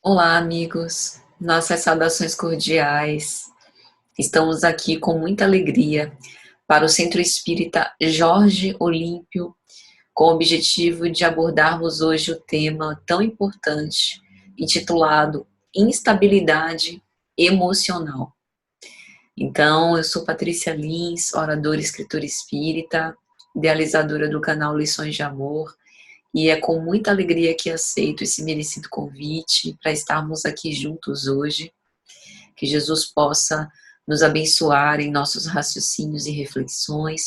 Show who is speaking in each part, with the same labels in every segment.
Speaker 1: Olá, amigos. Nossas saudações cordiais. Estamos aqui com muita alegria para o Centro Espírita Jorge Olímpio, com o objetivo de abordarmos hoje o tema tão importante, intitulado Instabilidade Emocional. Então, eu sou Patrícia Lins, oradora e escritora espírita, idealizadora do canal Lições de Amor, e é com muita alegria que aceito esse merecido convite para estarmos aqui juntos hoje. Que Jesus possa nos abençoar em nossos raciocínios e reflexões,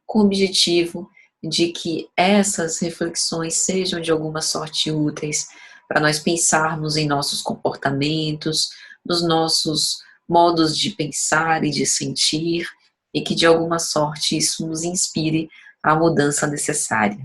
Speaker 1: com o objetivo de que essas reflexões sejam de alguma sorte úteis para nós pensarmos em nossos comportamentos, nos nossos modos de pensar e de sentir, e que de alguma sorte isso nos inspire à mudança necessária.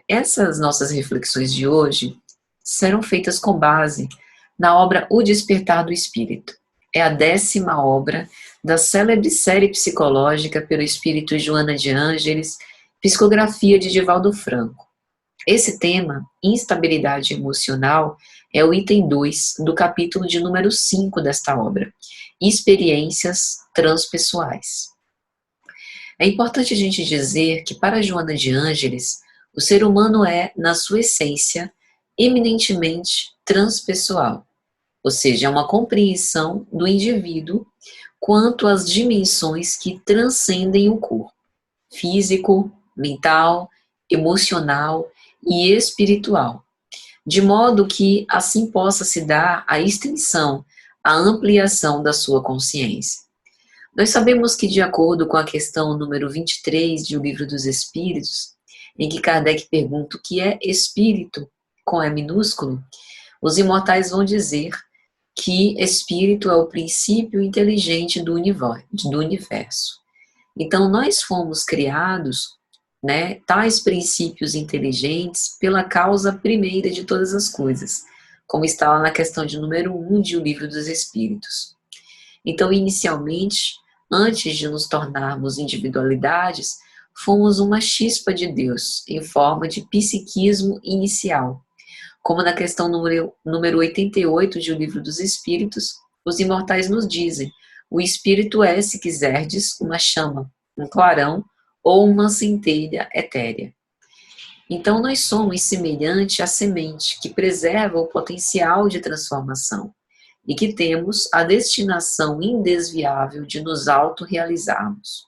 Speaker 1: Essas nossas reflexões de hoje serão feitas com base na obra O Despertar do Espírito. É a 10ª obra da célebre série psicológica pelo espírito Joana de Ângeles, psicografia de Divaldo Franco. Esse tema, instabilidade emocional, é o item 2 do capítulo de número 5 desta obra, experiências transpessoais. É importante a gente dizer que para Joana de Ângeles, o ser humano é, na sua essência, eminentemente transpessoal, ou seja, é uma compreensão do indivíduo quanto às dimensões que transcendem o corpo, físico, mental, emocional e espiritual, de modo que assim possa se dar a extensão, a ampliação da sua consciência. Nós sabemos que, de acordo com a questão número 23 de O Livro dos Espíritos, em que Kardec pergunta o que é espírito, com E minúsculo, os imortais vão dizer que espírito é o princípio inteligente do universo. Então, nós fomos criados, tais princípios inteligentes pela causa primeira de todas as coisas, como está lá na questão de número 1 de O Livro dos Espíritos. Então, inicialmente, antes de nos tornarmos individualidades, fomos uma chispa de Deus, em forma de psiquismo inicial. Como na questão número 88 de O Livro dos Espíritos, os imortais nos dizem: o espírito é, se quiserdes, uma chama, um clarão ou uma centelha etérea. Então, nós somos semelhante à semente que preserva o potencial de transformação e que temos a destinação indesviável de nos autorrealizarmos.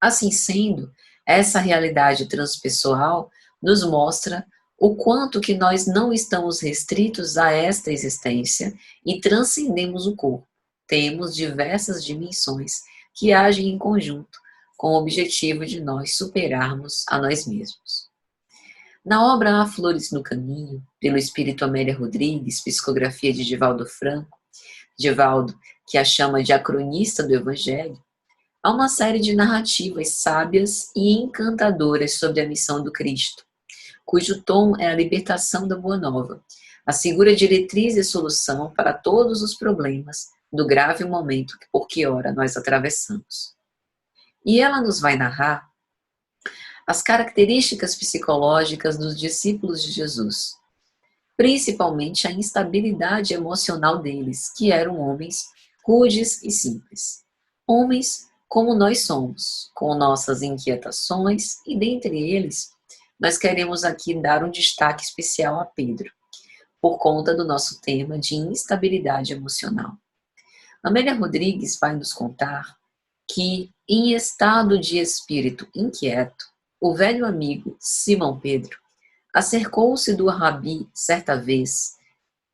Speaker 1: Assim sendo, essa realidade transpessoal nos mostra o quanto que nós não estamos restritos a esta existência e transcendemos o corpo. Temos diversas dimensões que agem em conjunto com o objetivo de nós superarmos a nós mesmos. Na obra Há Flores no Caminho, pelo espírito Amélia Rodrigues, psicografia de Divaldo Franco, Divaldo, que a chama de acronista do Evangelho, há uma série de narrativas sábias e encantadoras sobre a missão do Cristo, cujo tom é a libertação da Boa Nova, assegura diretriz e solução para todos os problemas do grave momento por que ora nós atravessamos. E ela nos vai narrar as características psicológicas dos discípulos de Jesus, principalmente a instabilidade emocional deles, que eram homens rudes e simples. Homens como nós somos, com nossas inquietações, e dentre eles, nós queremos aqui dar um destaque especial a Pedro, por conta do nosso tema de instabilidade emocional. Amélia Rodrigues vai nos contar que, em estado de espírito inquieto, o velho amigo Simão Pedro acercou-se do rabi certa vez,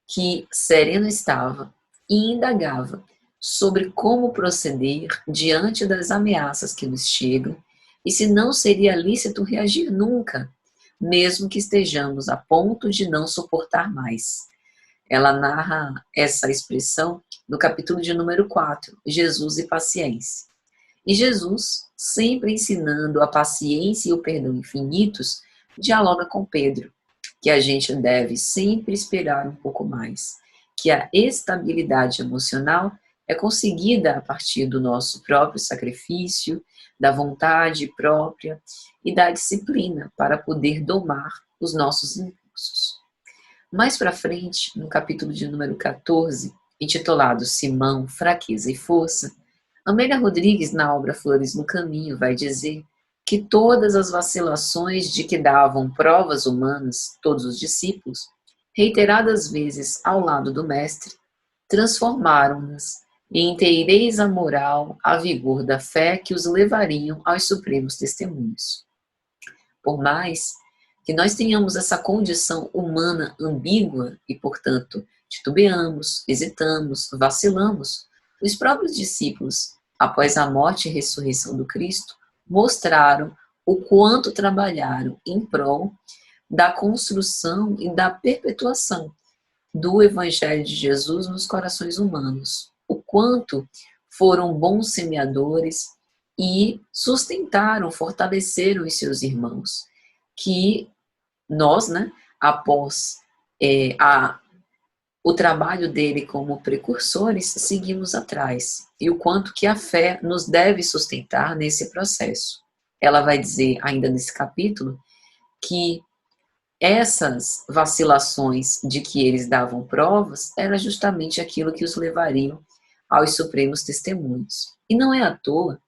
Speaker 1: que sereno estava, e indagava sobre como proceder diante das ameaças que nos chegam e se não seria lícito reagir nunca, mesmo que estejamos a ponto de não suportar mais. Ela narra essa expressão no capítulo de número 4, Jesus e Paciência. E Jesus, sempre ensinando a paciência e o perdão infinitos, dialoga com Pedro, que a gente deve sempre esperar um pouco mais, que a estabilidade emocional é conseguida a partir do nosso próprio sacrifício, da vontade própria e da disciplina para poder domar os nossos impulsos. Mais para frente, no capítulo de número 14, intitulado Simão, Fraqueza e Força, Amélia Rodrigues, na obra Flores no Caminho, vai dizer que todas as vacilações de que davam provas humanas todos os discípulos, reiteradas vezes ao lado do Mestre, transformaram-nas em inteireza moral a vigor da fé que os levariam aos supremos testemunhos. Por mais que nós tenhamos essa condição humana ambígua e, portanto, titubeamos, hesitamos, vacilamos, os próprios discípulos, após a morte e ressurreição do Cristo, mostraram o quanto trabalharam em prol da construção e da perpetuação do Evangelho de Jesus nos corações humanos, o quanto foram bons semeadores e sustentaram, fortaleceram os seus irmãos, que nós, após o trabalho dele como precursores, seguimos atrás, e o quanto que a fé nos deve sustentar nesse processo. Ela vai dizer, ainda nesse capítulo, que essas vacilações de que eles davam provas era justamente aquilo que os levariam aos supremos testemunhos. E não é à toa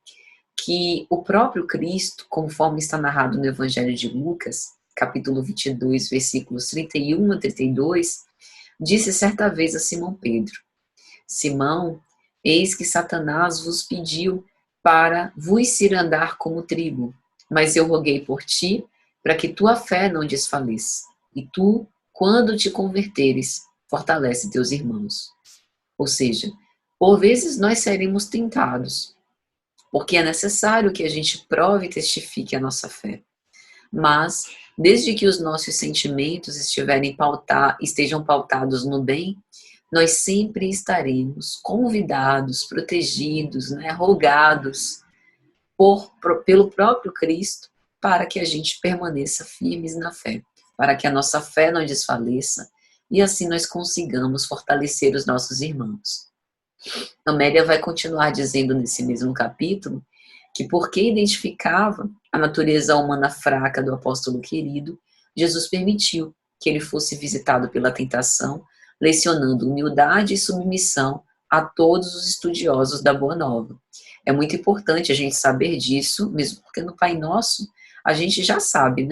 Speaker 1: que o próprio Cristo, conforme está narrado no Evangelho de Lucas, capítulo 22, versículos 31 a 32, disse certa vez a Simão Pedro: Simão, eis que Satanás vos pediu para vos cirandar como trigo, mas eu roguei por ti, para que tua fé não desfaleça. E tu, quando te converteres, fortalece teus irmãos. Ou seja, por vezes nós seremos tentados, porque é necessário que a gente prove e testifique a nossa fé. Mas, desde que os nossos sentimentos estejam pautados no bem, nós sempre estaremos convidados, protegidos, rogados pelo próprio Cristo, para que a gente permaneça firmes na fé, para que a nossa fé não desfaleça e assim nós consigamos fortalecer os nossos irmãos. Amélia vai continuar dizendo nesse mesmo capítulo que, porque identificava a natureza humana fraca do apóstolo querido, Jesus permitiu que ele fosse visitado pela tentação, lecionando humildade e submissão a todos os estudiosos da Boa Nova. É muito importante a gente saber disso, mesmo porque no Pai Nosso a gente já sabe,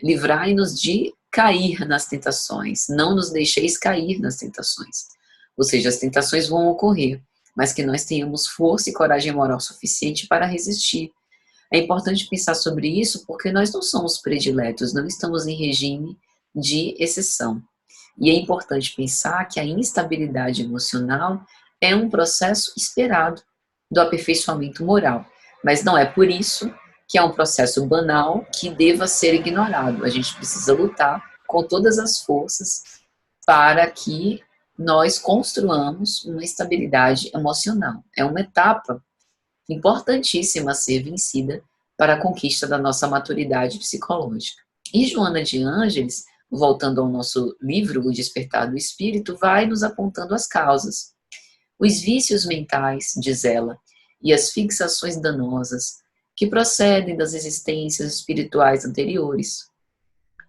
Speaker 1: livrai-nos de cair nas tentações, não nos deixeis cair nas tentações. Ou seja, as tentações vão ocorrer, mas que nós tenhamos força e coragem moral suficiente para resistir. É importante pensar sobre isso porque nós não somos prediletos, não estamos em regime de exceção. E é importante pensar que a instabilidade emocional é um processo esperado do aperfeiçoamento moral, mas não é por isso que é um processo banal que deva ser ignorado. A gente precisa lutar com todas as forças para que nós construamos uma estabilidade emocional. É uma etapa importantíssima a ser vencida para a conquista da nossa maturidade psicológica. E Joana de Ângeles, voltando ao nosso livro, O Despertar do Espírito, vai nos apontando as causas. Os vícios mentais, diz ela, e as fixações danosas, que procedem das existências espirituais anteriores,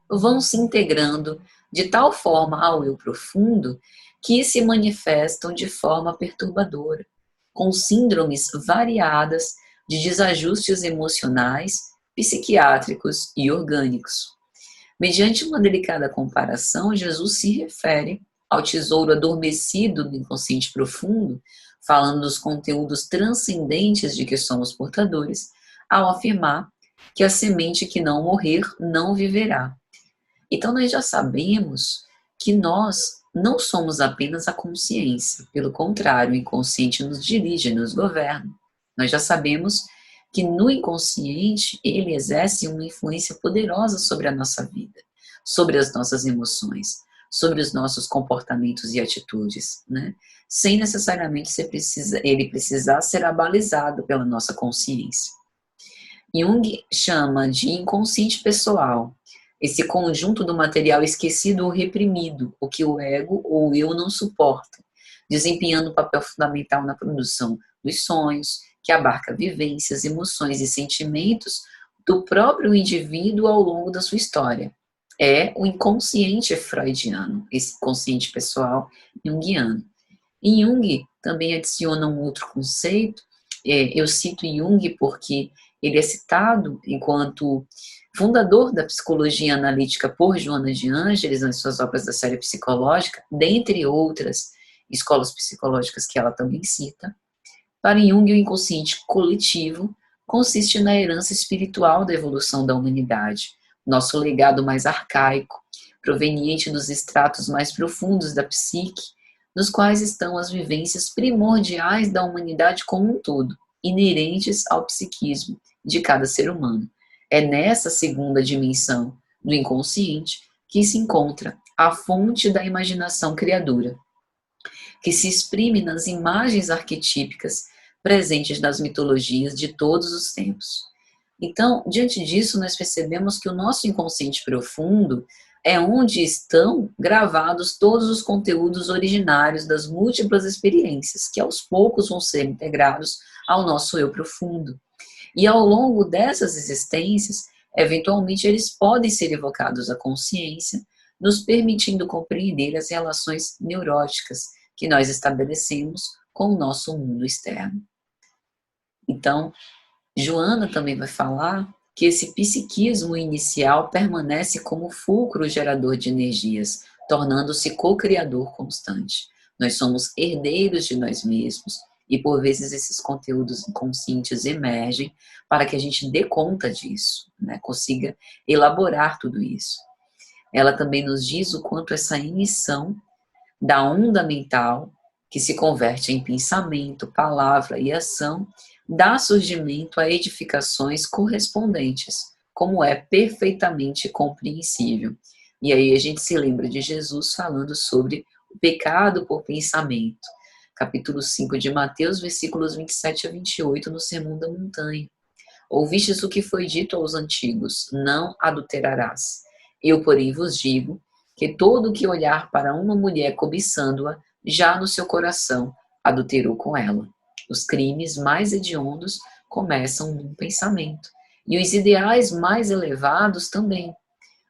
Speaker 1: vão se integrando de tal forma ao eu profundo que se manifestam de forma perturbadora, com síndromes variadas de desajustes emocionais, psiquiátricos e orgânicos. Mediante uma delicada comparação, Jesus se refere ao tesouro adormecido do inconsciente profundo, falando dos conteúdos transcendentes de que somos portadores, ao afirmar que a semente que não morrer não viverá. Então nós já sabemos que nós não somos apenas a consciência, pelo contrário, o inconsciente nos dirige, nos governa. Nós já sabemos que no inconsciente ele exerce uma influência poderosa sobre a nossa vida, sobre as nossas emoções, sobre os nossos comportamentos e atitudes, sem necessariamente ele precisar ser abalizado pela nossa consciência. Jung chama de inconsciente pessoal esse conjunto do material esquecido ou reprimido, o que o ego ou o eu não suporta, desempenhando um papel fundamental na produção dos sonhos, que abarca vivências, emoções e sentimentos do próprio indivíduo ao longo da sua história. é o inconsciente freudiano, esse consciente pessoal junguiano. E Jung também adiciona um outro conceito, eu cito Jung porque ele é citado enquanto fundador da psicologia analítica por Joana de Ângeles, nas suas obras da série psicológica, dentre outras escolas psicológicas que ela também cita. Para Jung, o inconsciente coletivo consiste na herança espiritual da evolução da humanidade, nosso legado mais arcaico, proveniente dos estratos mais profundos da psique, nos quais estão as vivências primordiais da humanidade como um todo, inerentes ao psiquismo de cada ser humano. É nessa segunda dimensão do inconsciente que se encontra a fonte da imaginação criadora, que se exprime nas imagens arquetípicas presentes nas mitologias de todos os tempos. Então, diante disso, nós percebemos que o nosso inconsciente profundo é onde estão gravados todos os conteúdos originários das múltiplas experiências, que aos poucos vão ser integrados ao nosso eu profundo. E ao longo dessas existências, eventualmente eles podem ser evocados à consciência, nos permitindo compreender as relações neuróticas que nós estabelecemos com o nosso mundo externo. Então, Joana também vai falar que esse psiquismo inicial permanece como fulcro gerador de energias, tornando-se co-criador constante. Nós somos herdeiros de nós mesmos e, por vezes, esses conteúdos inconscientes emergem para que a gente dê conta disso, né? Consiga elaborar tudo isso. Ela também nos diz o quanto essa emissão da onda mental, que se converte em pensamento, palavra e ação, dá surgimento a edificações correspondentes, como é perfeitamente compreensível. E aí a gente se lembra de Jesus falando sobre o pecado por pensamento. Capítulo 5 de Mateus, versículos 27 a 28, no Sermão da Montanha. Ouvistes o que foi dito aos antigos, não adulterarás. Eu, porém, vos digo que todo que olhar para uma mulher cobiçando-a, já no seu coração adulterou com ela. Os crimes mais hediondos começam num pensamento. E os ideais mais elevados também.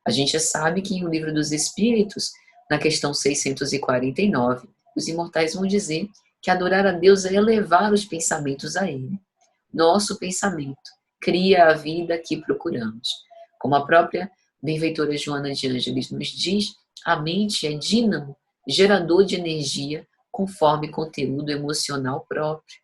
Speaker 1: A gente sabe que em O Livro dos Espíritos, na questão 649, os imortais vão dizer que adorar a Deus é elevar os pensamentos a Ele. Nosso pensamento cria a vida que procuramos. Como a própria benfeitora Joana de Ângeles nos diz, a mente é dínamo, gerador de energia, conforme conteúdo emocional próprio.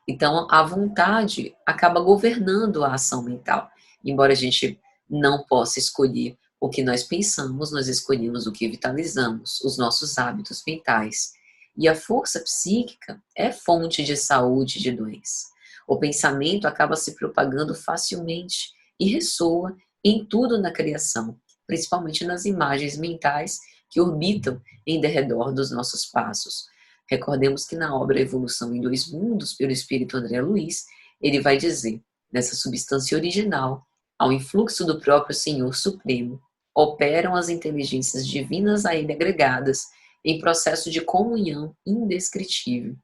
Speaker 1: Então, a vontade acaba governando a ação mental. Embora a gente não possa escolher o que nós pensamos, nós escolhemos o que vitalizamos, os nossos hábitos mentais. E a força psíquica é fonte de saúde e de doença. O pensamento acaba se propagando facilmente e ressoa em tudo na criação, principalmente nas imagens mentais que orbitam em derredor dos nossos passos. Recordemos que na obra Evolução em Dois Mundos, pelo espírito André Luiz, ele vai dizer, nessa substância original, ao influxo do próprio Senhor Supremo, operam as inteligências divinas a ele agregadas em processo de comunhão indescritível,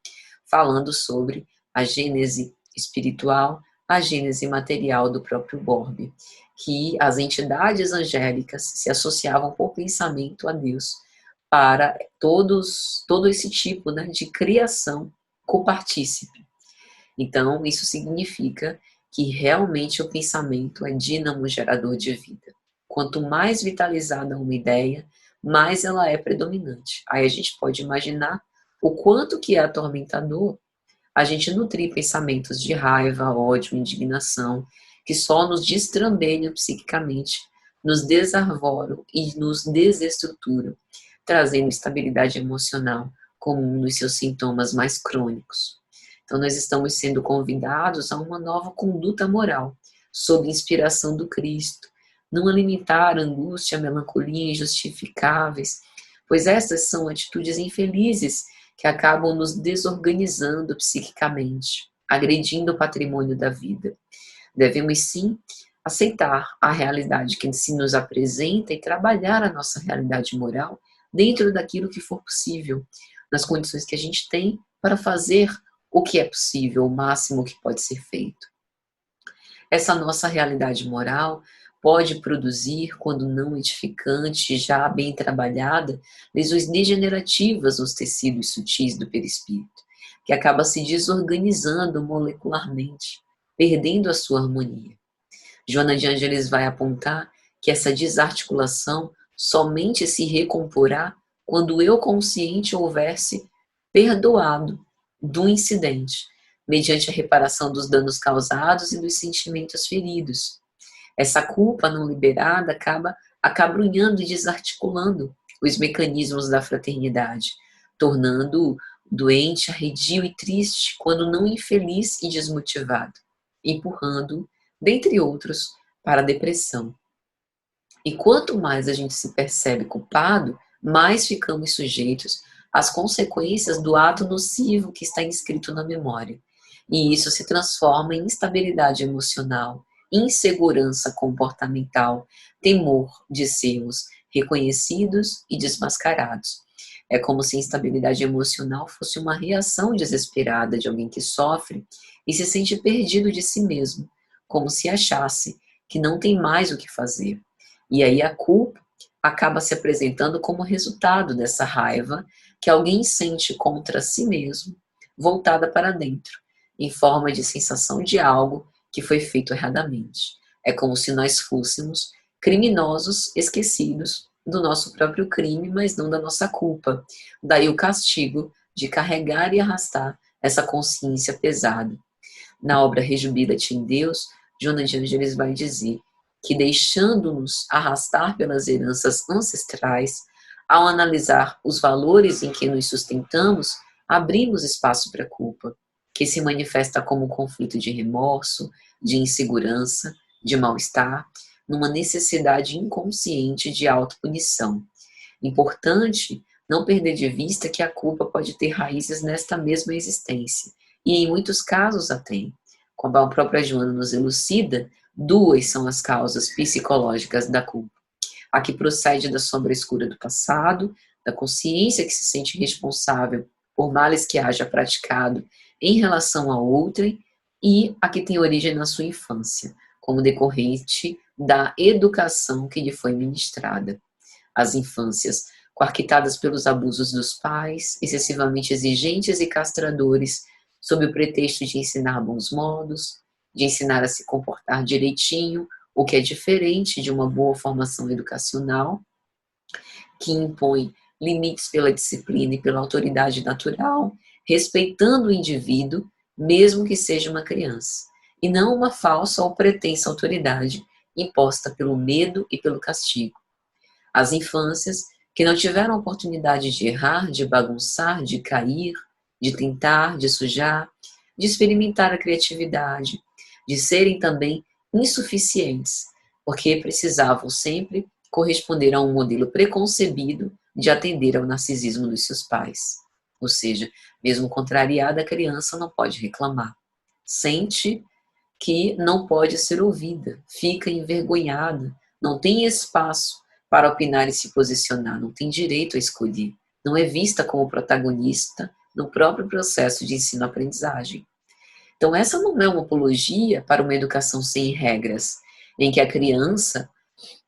Speaker 1: falando sobre a gênese espiritual, a gênese material do próprio Borbe, que as entidades angélicas se associavam por pensamento a Deus para todo esse tipo, né, de criação copartícipe. Então, isso significa que realmente o pensamento é dínamo gerador de vida. Quanto mais vitalizada uma ideia, mais ela é predominante. Aí a gente pode imaginar o quanto que é atormentador a gente nutrir pensamentos de raiva, ódio, indignação, que só nos destrambelham psiquicamente, nos desarvoram e nos desestruturam, trazendo estabilidade emocional como um dos seus sintomas mais crônicos. Então, nós estamos sendo convidados a uma nova conduta moral, sob inspiração do Cristo, não alimentar angústia, melancolia injustificáveis, pois essas são atitudes infelizes que acabam nos desorganizando psiquicamente, agredindo o patrimônio da vida. Devemos, sim, aceitar a realidade que se nos apresenta e trabalhar a nossa realidade moral dentro daquilo que for possível, nas condições que a gente tem para fazer o que é possível, o máximo que pode ser feito. Essa nossa realidade moral pode produzir, quando não edificante, já bem trabalhada, lesões degenerativas nos tecidos sutis do perispírito, que acaba se desorganizando molecularmente, perdendo a sua harmonia. Joana de Ângeles vai apontar que essa desarticulação somente se recomporá quando o eu consciente houvesse perdoado do incidente, mediante a reparação dos danos causados e dos sentimentos feridos. Essa culpa não liberada acaba acabrunhando e desarticulando os mecanismos da fraternidade, tornando-o doente, arredio e triste, quando não infeliz e desmotivado, empurrando-o, dentre outros, para a depressão. E quanto mais a gente se percebe culpado, mais ficamos sujeitos às consequências do ato nocivo que está inscrito na memória. E isso se transforma em instabilidade emocional, insegurança comportamental, temor de sermos reconhecidos e desmascarados. É como se a instabilidade emocional fosse uma reação desesperada de alguém que sofre e se sente perdido de si mesmo, como se achasse que não tem mais o que fazer. E aí a culpa acaba se apresentando como resultado dessa raiva que alguém sente contra si mesmo, voltada para dentro, em forma de sensação de algo que foi feito erradamente. É como se nós fôssemos criminosos esquecidos do nosso próprio crime, mas não da nossa culpa. Daí o castigo de carregar e arrastar essa consciência pesada. Na obra Rejubila-te em Deus, Joana de Ângeles vai dizer que, deixando-nos arrastar pelas heranças ancestrais, ao analisar os valores em que nos sustentamos, abrimos espaço para a culpa, que se manifesta como conflito de remorso, de insegurança, de mal-estar, numa necessidade inconsciente de autopunição. Importante não perder de vista que a culpa pode ter raízes nesta mesma existência, e em muitos casos a tem. Como a própria Joana nos elucida, duas são as causas psicológicas da culpa. A que procede da sombra escura do passado, da consciência que se sente responsável por males que haja praticado em relação a outrem, e a que tem origem na sua infância, como decorrente da educação que lhe foi ministrada. As infâncias, coarquitadas pelos abusos dos pais, excessivamente exigentes e castradores, sob o pretexto de ensinar bons modos, de ensinar a se comportar direitinho, o que é diferente de uma boa formação educacional, que impõe limites pela disciplina e pela autoridade natural, respeitando o indivíduo, mesmo que seja uma criança, e não uma falsa ou pretensa autoridade imposta pelo medo e pelo castigo. As infâncias que não tiveram oportunidade de errar, de bagunçar, de cair, de tentar, de sujar, de experimentar a criatividade, de serem também insuficientes, porque precisavam sempre corresponder a um modelo preconcebido de atender ao narcisismo dos seus pais. Ou seja, mesmo contrariada, a criança não pode reclamar. Sente que não pode ser ouvida, fica envergonhada, não tem espaço para opinar e se posicionar, não tem direito a escolher, não é vista como protagonista no próprio processo de ensino-aprendizagem. Então, essa não é uma apologia para uma educação sem regras, em que a criança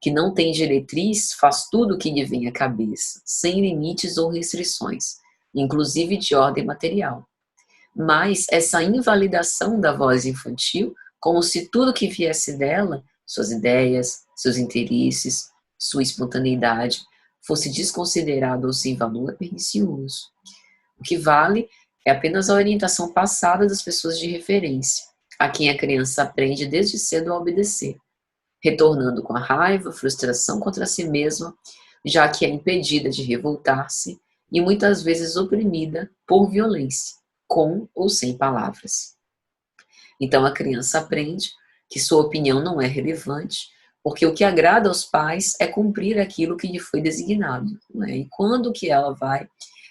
Speaker 1: que não tem diretriz faz tudo o que lhe vem à cabeça, sem limites ou restrições, inclusive de ordem material. Mas essa invalidação da voz infantil, como se tudo que viesse dela, suas ideias, seus interesses, sua espontaneidade, fosse desconsiderado ou sem valor, é pernicioso. O que vale é apenas a orientação passada das pessoas de referência, a quem a criança aprende desde cedo a obedecer, retornando com a raiva, frustração contra si mesma, já que é impedida de revoltar-se e muitas vezes oprimida por violência, com ou sem palavras. Então a criança aprende que sua opinião não é relevante, porque o que agrada aos pais é cumprir aquilo que lhe foi designado, né? E quando que ela vai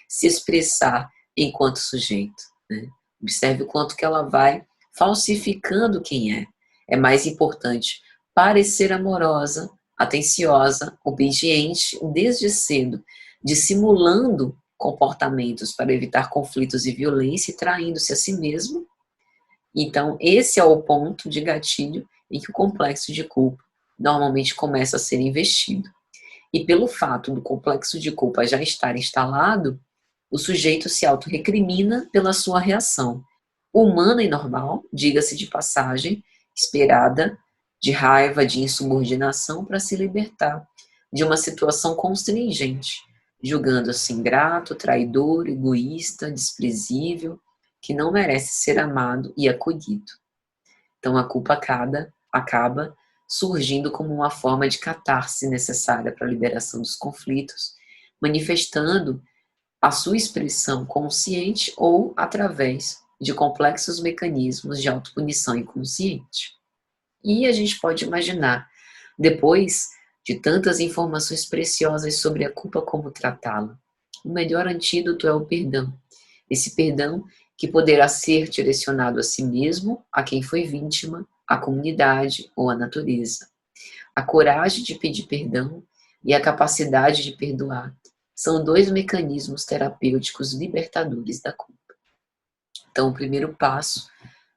Speaker 1: se expressar enquanto sujeito, né? Observe o quanto que ela vai falsificando quem é. É mais importante parecer amorosa, atenciosa, obediente desde cedo, dissimulando comportamentos para evitar conflitos e violência e traindo-se a si mesmo. Então, esse é o ponto de gatilho em que o complexo de culpa normalmente começa a ser investido. E pelo fato do complexo de culpa já estar instalado, o sujeito se autorrecrimina pela sua reação humana e normal, diga-se de passagem, esperada, de raiva, de insubordinação para se libertar de uma situação constrangente, julgando-se ingrato, traidor, egoísta, desprezível, que não merece ser amado e acolhido. Então a culpa acaba surgindo como uma forma de catarse necessária para a liberação dos conflitos, manifestando a sua expressão consciente ou através de complexos mecanismos de autopunição inconsciente. E a gente pode imaginar, depois de tantas informações preciosas sobre a culpa, como tratá-la. O melhor antídoto é o perdão. Esse perdão que poderá ser direcionado a si mesmo, a quem foi vítima, à comunidade ou à natureza. A coragem de pedir perdão e a capacidade de perdoar são dois mecanismos terapêuticos libertadores da culpa. Então, o primeiro passo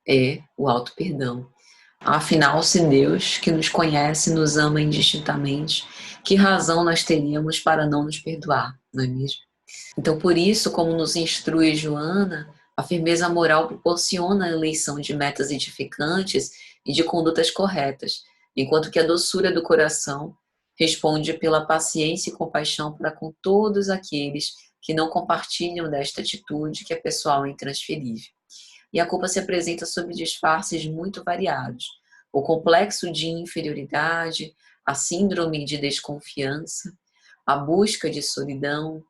Speaker 1: é o auto-perdão. Afinal, se Deus, que nos conhece, nos ama indistintamente, que razão nós teríamos para não nos perdoar, não é mesmo? Então, por isso, como nos instrui Joana, a firmeza moral proporciona a eleição de metas edificantes e de condutas corretas, enquanto que a doçura do coração responde pela paciência e compaixão para com todos aqueles que não compartilham desta atitude que é pessoal e intransferível. E a culpa se apresenta sob disfarces muito variados. O complexo de inferioridade, a síndrome de desconfiança, a busca de solidão,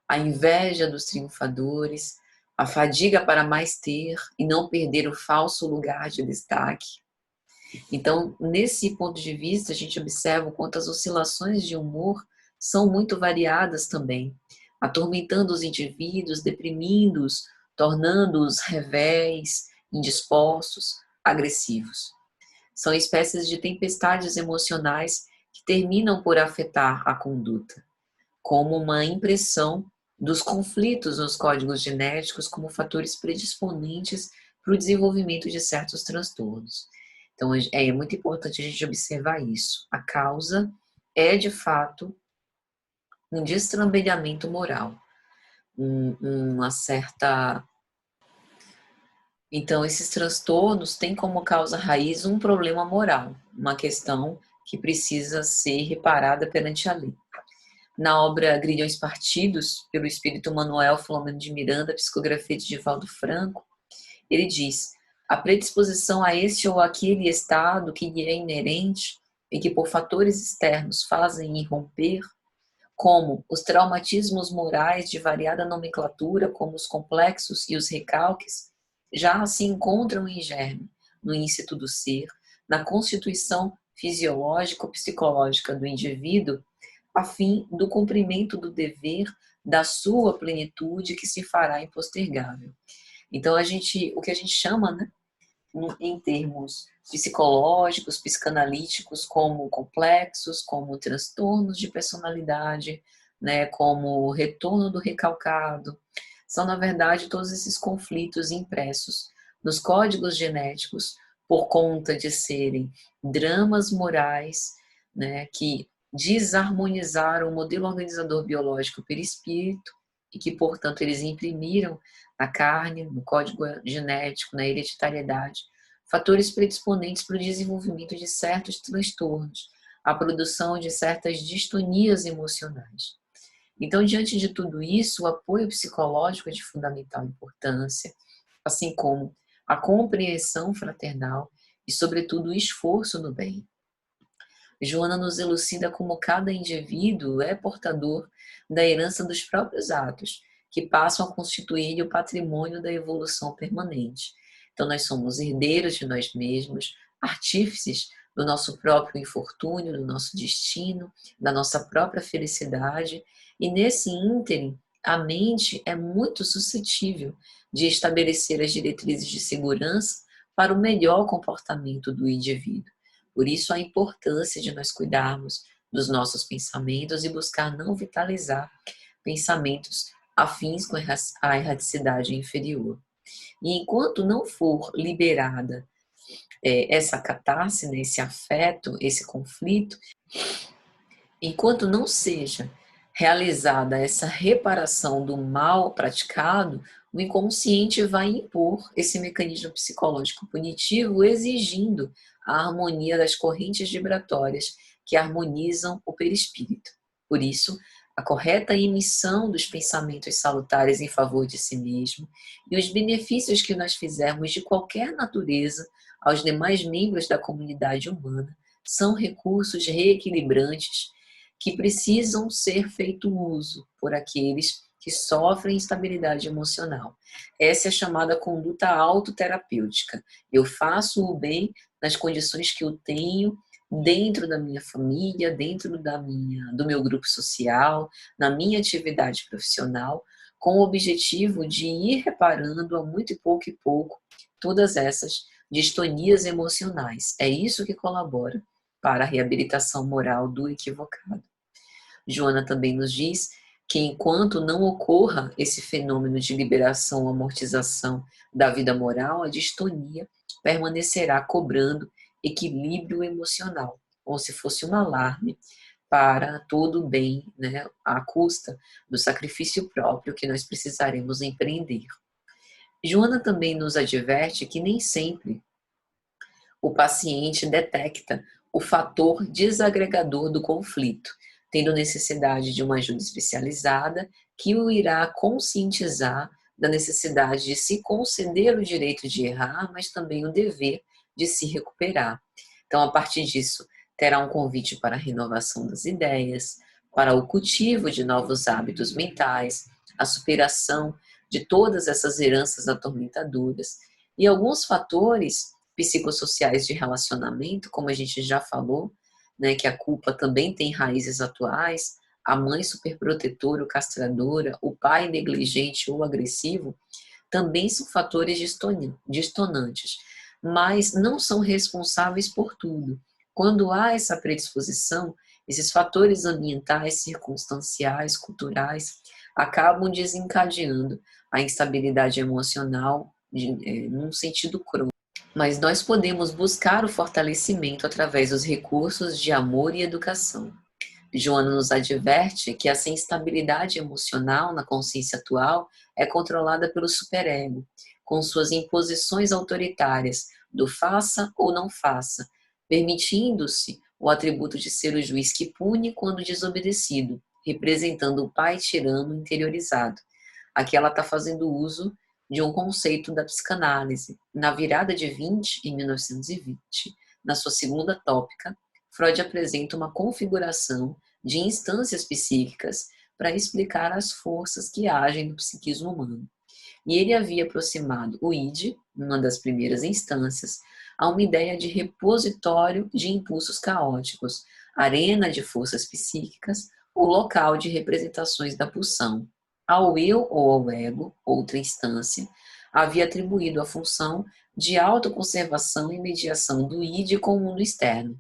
Speaker 1: a inveja dos triunfadores, a fadiga para mais ter e não perder o falso lugar de destaque. Então, nesse ponto de vista, a gente observa o quanto as oscilações de humor são muito variadas também, atormentando os indivíduos, deprimindo-os, tornando-os revéis, indispostos, agressivos. São espécies de tempestades emocionais que terminam por afetar a conduta, como uma impressão dos conflitos nos códigos genéticos como fatores predisponentes para o desenvolvimento de certos transtornos. Então, é muito importante a gente observar isso. A causa é, de fato, um destrambelhamento moral, uma certa... Então, esses transtornos têm como causa raiz um problema moral, uma questão que precisa ser reparada perante a lei. Na obra Grilhões Partidos, pelo espírito Manuel Filomeno de Miranda, psicografia de Divaldo Franco, ele diz: a predisposição a este ou aquele estado que lhe é inerente e que por fatores externos fazem irromper, como os traumatismos morais de variada nomenclatura, como os complexos e os recalques, já se encontram em germe, no íncito do ser, na constituição fisiológico-psicológica do indivíduo, a fim do cumprimento do dever da sua plenitude que se fará impostergável. Então, o que a gente chama, né, em termos psicológicos, psicanalíticos, como complexos, como transtornos de personalidade, né, como retorno do recalcado, são, na verdade, todos esses conflitos impressos nos códigos genéticos por conta de serem dramas morais, né, que desarmonizaram o modelo organizador biológico perispírito e que, portanto, eles imprimiram na carne, no código genético, na hereditariedade, fatores predisponentes para o desenvolvimento de certos transtornos, a produção de certas distonias emocionais. Então, diante de tudo isso, o apoio psicológico é de fundamental importância, assim como a compreensão fraternal e, sobretudo, o esforço no bem. Joana nos elucida como cada indivíduo é portador da herança dos próprios atos, que passam a constituir o patrimônio da evolução permanente. Então, nós somos herdeiros de nós mesmos, artífices do nosso próprio infortúnio, do nosso destino, da nossa própria felicidade, e nesse ínterim, a mente é muito suscetível de estabelecer as diretrizes de segurança para o melhor comportamento do indivíduo. Por isso, a importância de nós cuidarmos dos nossos pensamentos e buscar não vitalizar pensamentos afins com a erraticidade inferior. E enquanto não for liberada essa catarse, né, esse afeto, esse conflito, enquanto não seja realizada essa reparação do mal praticado, o inconsciente vai impor esse mecanismo psicológico punitivo, exigindo a harmonia das correntes vibratórias que harmonizam o perispírito. Por isso, a correta emissão dos pensamentos salutares em favor de si mesmo e os benefícios que nós fizermos de qualquer natureza aos demais membros da comunidade humana são recursos reequilibrantes que precisam ser feito uso por aqueles que sofrem instabilidade emocional. Essa é a chamada conduta autoterapêutica. Eu faço o bem nas condições que eu tenho, dentro da minha família, dentro do meu grupo social, na minha atividade profissional, com o objetivo de ir reparando a muito e pouco todas essas distonias emocionais. É isso que colabora para a reabilitação moral do equivocado. Joana também nos diz que enquanto não ocorra esse fenômeno de liberação ou amortização da vida moral, a distonia permanecerá cobrando equilíbrio emocional, como se fosse um alarme para todo o bem, né, à custa do sacrifício próprio que nós precisaremos empreender. Joana também nos adverte que nem sempre o paciente detecta o fator desagregador do conflito, tendo necessidade de uma ajuda especializada que o irá conscientizar da necessidade de se conceder o direito de errar, mas também o dever de se recuperar. Então, a partir disso, terá um convite para a renovação das ideias, para o cultivo de novos hábitos mentais, a superação de todas essas heranças atormentadoras e alguns fatores psicossociais de relacionamento, como a gente já falou, né, que a culpa também tem raízes atuais, a mãe superprotetora ou castradora, o pai negligente ou agressivo, também são fatores distonantes, mas não são responsáveis por tudo. Quando há essa predisposição, esses fatores ambientais, circunstanciais, culturais, acabam desencadeando a instabilidade emocional num sentido crônico. Mas nós podemos buscar o fortalecimento através dos recursos de amor e educação. Joana nos adverte que essa instabilidade emocional na consciência atual é controlada pelo superego, com suas imposições autoritárias do faça ou não faça, permitindo-se o atributo de ser o juiz que pune quando desobedecido, representando o pai tirano interiorizado. Aqui ela está fazendo uso de um conceito da psicanálise. Na virada de 20, em 1920, na sua segunda tópica, Freud apresenta uma configuração de instâncias psíquicas para explicar as forças que agem no psiquismo humano. E ele havia aproximado o id, numa das primeiras instâncias, a uma ideia de repositório de impulsos caóticos, arena de forças psíquicas, ou local de representações da pulsão. Ao eu ou ao ego, outra instância, havia atribuído a função de autoconservação e mediação do id com o mundo externo.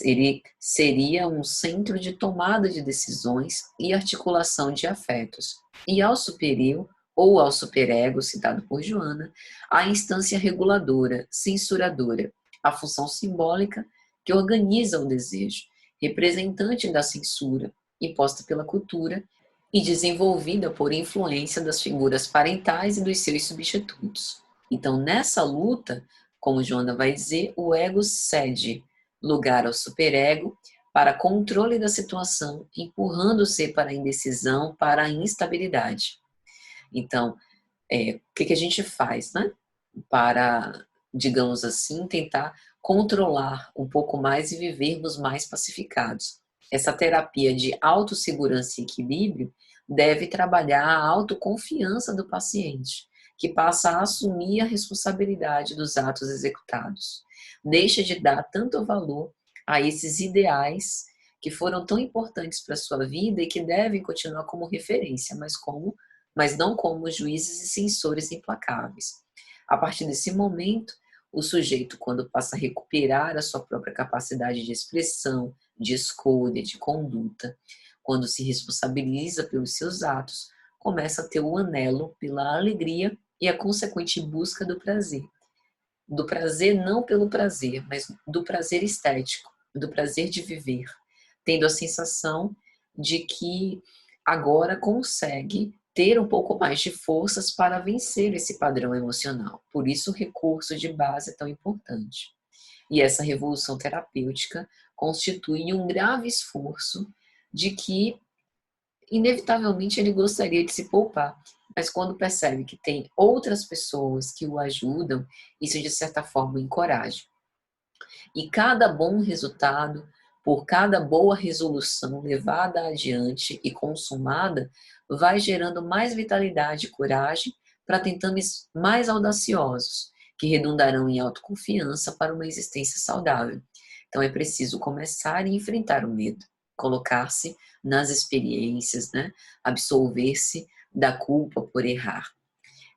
Speaker 1: Ele seria um centro de tomada de decisões e articulação de afetos. E ao supereu, ou ao superego, citado por Joana, a instância reguladora, censuradora, a função simbólica que organiza o desejo, representante da censura, imposta pela cultura e desenvolvida por influência das figuras parentais e dos seus substitutos. Então, nessa luta, como Joana vai dizer, o ego cede lugar ao superego para controle da situação, empurrando-se para a indecisão, para a instabilidade. Então, o que a gente faz, né? Para, digamos assim, tentar controlar um pouco mais e vivermos mais pacificados. Essa terapia de autossegurança e equilíbrio deve trabalhar a autoconfiança do paciente, que passa a assumir a responsabilidade dos atos executados. Deixa de dar tanto valor a esses ideais que foram tão importantes para a sua vida e que devem continuar como referência, mas não como juízes e censores implacáveis. A partir desse momento, o sujeito, quando passa a recuperar a sua própria capacidade de expressão, de escolha, de conduta, quando se responsabiliza pelos seus atos, começa a ter o anelo pela alegria e a consequente busca do prazer. do prazer não pelo prazer, mas do prazer estético, do prazer de viver, tendo a sensação de que agora consegue ter um pouco mais de forças para vencer esse padrão emocional. Por isso o recurso de base é tão importante. E essa revolução terapêutica constitui um grave esforço de que, inevitavelmente, ele gostaria de se poupar, mas quando percebe que tem outras pessoas que o ajudam, isso de certa forma o encoraja. E cada bom resultado, por cada boa resolução levada adiante e consumada, vai gerando mais vitalidade e coragem para tentames mais audaciosos, que redundarão em autoconfiança para uma existência saudável. Então é preciso começar e enfrentar o medo, colocar-se nas experiências, né? Absolver-se da culpa por errar.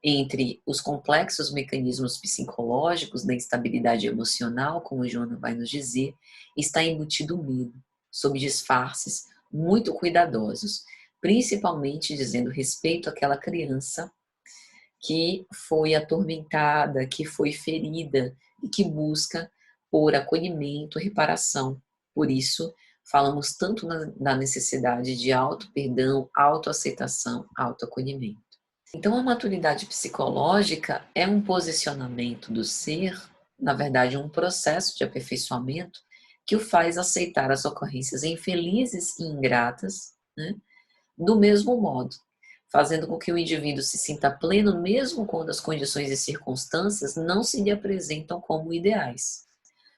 Speaker 1: Entre os complexos mecanismos psicológicos da instabilidade emocional, como o Joana vai nos dizer, está embutido o medo, sob disfarces muito cuidadosos, principalmente dizendo respeito àquela criança que foi atormentada, que foi ferida e que busca por acolhimento, reparação. Por isso, falamos tanto na necessidade de auto-perdão, autoaceitação, autoacolhimento. Então, a maturidade psicológica é um posicionamento do ser, na verdade, um processo de aperfeiçoamento que o faz aceitar as ocorrências infelizes e ingratas, né, do mesmo modo, fazendo com que o indivíduo se sinta pleno mesmo quando as condições e circunstâncias não se lhe apresentam como ideais,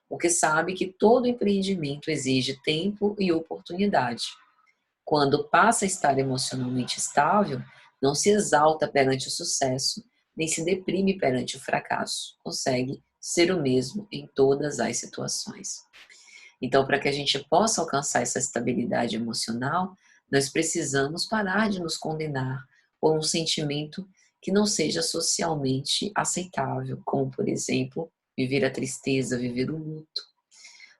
Speaker 1: porque sabe que todo empreendimento exige tempo e oportunidade. Quando passa a estar emocionalmente estável, não se exalta perante o sucesso, nem se deprime perante o fracasso. Consegue ser o mesmo em todas as situações. Então, para que a gente possa alcançar essa estabilidade emocional, nós precisamos parar de nos condenar por um sentimento que não seja socialmente aceitável, como, por exemplo, viver a tristeza, viver o luto.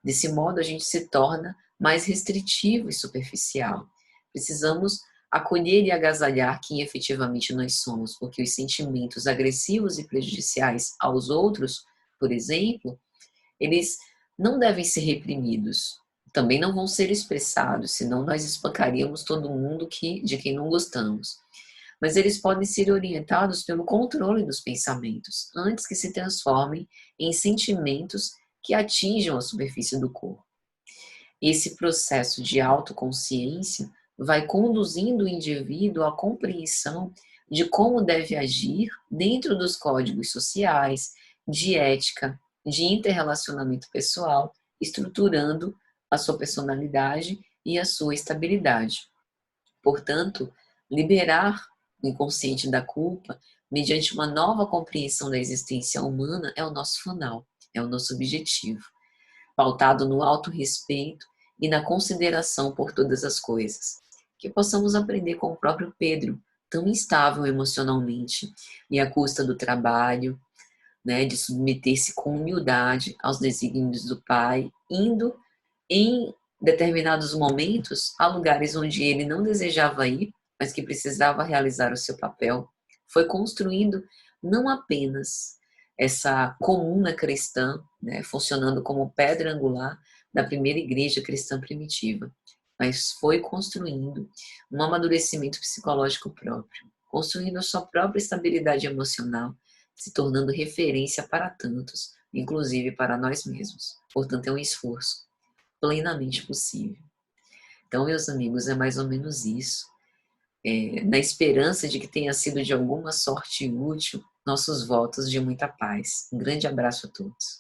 Speaker 1: Desse modo, a gente se torna mais restritivo e superficial. Precisamos acolher e agasalhar quem efetivamente nós somos, porque os sentimentos agressivos e prejudiciais aos outros, por exemplo, eles não devem ser reprimidos. Também não vão ser expressados, senão nós espancaríamos todo mundo de quem não gostamos. Mas eles podem ser orientados pelo controle dos pensamentos, antes que se transformem em sentimentos que atinjam a superfície do corpo. Esse processo de autoconsciência vai conduzindo o indivíduo à compreensão de como deve agir dentro dos códigos sociais, de ética, de interrelacionamento pessoal, estruturando a sua personalidade e a sua estabilidade. Portanto, liberar o inconsciente da culpa, mediante uma nova compreensão da existência humana, é o nosso final, é o nosso objetivo, pautado no autorrespeito e na consideração por todas as coisas. Que possamos aprender com o próprio Pedro, tão instável emocionalmente, e à custa do trabalho, né, de submeter-se com humildade aos desígnios do Pai, indo em determinados momentos a lugares onde ele não desejava ir, mas que precisava realizar o seu papel. Foi construindo não apenas essa comuna cristã, né, funcionando como pedra angular da primeira igreja cristã primitiva, mas foi construindo um amadurecimento psicológico próprio, construindo a sua própria estabilidade emocional, se tornando referência para tantos, inclusive para nós mesmos. Portanto, é um esforço plenamente possível. Então, meus amigos, é mais ou menos isso. Na esperança de que tenha sido de alguma sorte útil, nossos votos de muita paz. Um grande abraço a todos.